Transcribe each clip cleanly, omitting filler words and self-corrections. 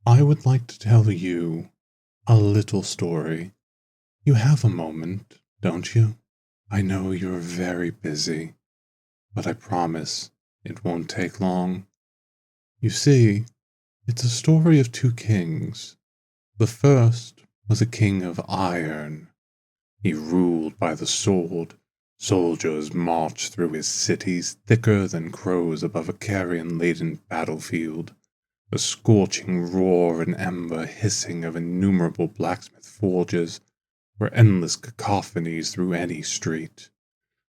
I would like to tell you a little story. You have a moment, don't you? I know you're very busy, but I promise it won't take long. You see, it's a story of two kings. The first was a king of iron. He ruled by the sword. Soldiers marched through his cities thicker than crows above a carrion-laden battlefield. The scorching roar and ember hissing of innumerable blacksmith forges were endless cacophonies through any street.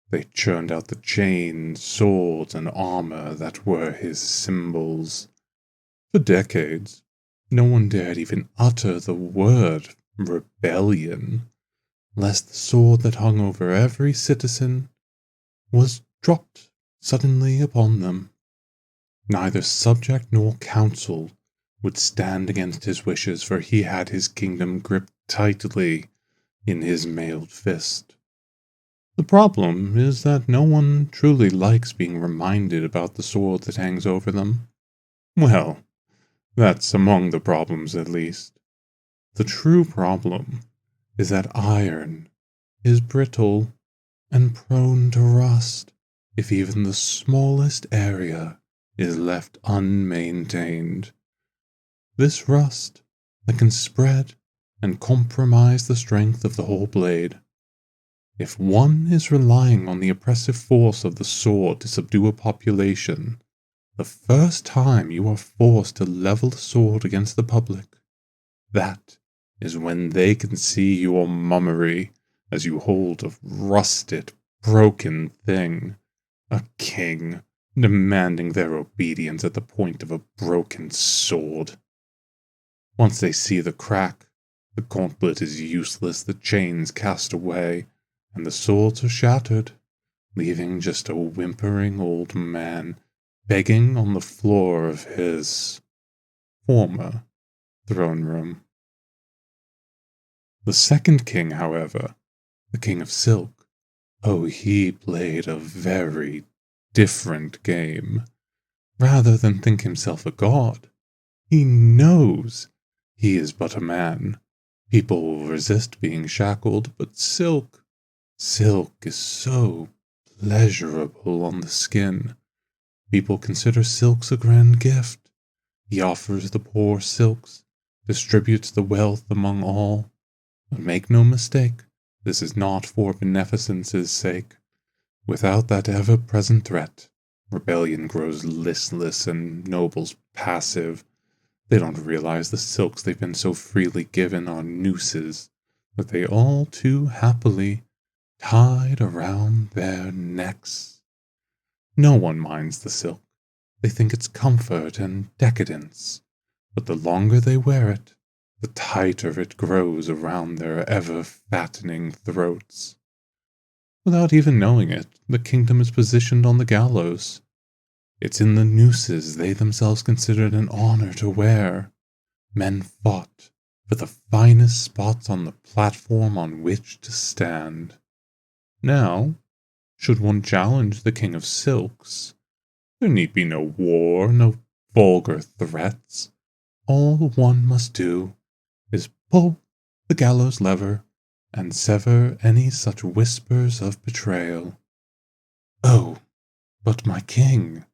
They churned out the chains, swords, and armor that were his symbols. For decades, no one dared even utter the word rebellion, lest the sword that hung over every citizen was dropped suddenly upon them. Neither subject nor council would stand against his wishes, for he had his kingdom gripped tightly in his mailed fist. The problem is that no one truly likes being reminded about the sword that hangs over them. Well, that's among the problems at least. The true problem is that iron is brittle and prone to rust if even the smallest area is left unmaintained. This rust that can spread and compromise the strength of the whole blade. If one is relying on the oppressive force of the sword to subdue a population, the first time you are forced to level the sword against the public, that is when they can see your mummery as you hold a rusted, broken thing, a king demanding their obedience at the point of a broken sword. Once they see the crack, the gauntlet is useless, the chains cast away, and the swords are shattered, leaving just a whimpering old man begging on the floor of his former throne room. The second king, however, the king of silk, he played a very different game. Rather than think himself a god, he knows he is but a man. People will resist being shackled, but silk is so pleasurable on the skin. People consider silks a grand gift. He offers the poor silks, distributes the wealth among all. But make no mistake, this is not for beneficence's sake. Without that ever-present threat, rebellion grows listless and nobles passive. They don't realize the silks they've been so freely given are nooses that they all too happily tied around their necks. No one minds the silk. They think it's comfort and decadence. But the longer they wear it, the tighter it grows around their ever-fattening throats. Without even knowing it, the kingdom is positioned on the gallows. It's in the nooses they themselves considered an honor to wear. Men fought for the finest spots on the platform on which to stand. Now, should one challenge the king of silks, there need be no war, no vulgar threats. All one must do is pull the gallows lever and sever any such whispers of betrayal. Oh, but my king,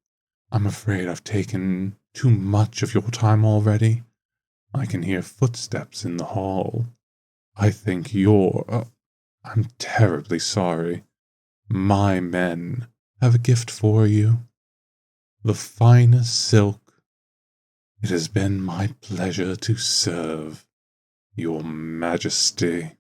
I'm afraid I've taken too much of your time already. I can hear footsteps in the hall. I think I'm terribly sorry. My men have a gift for you. The finest silk. It has been my pleasure to serve your Majesty.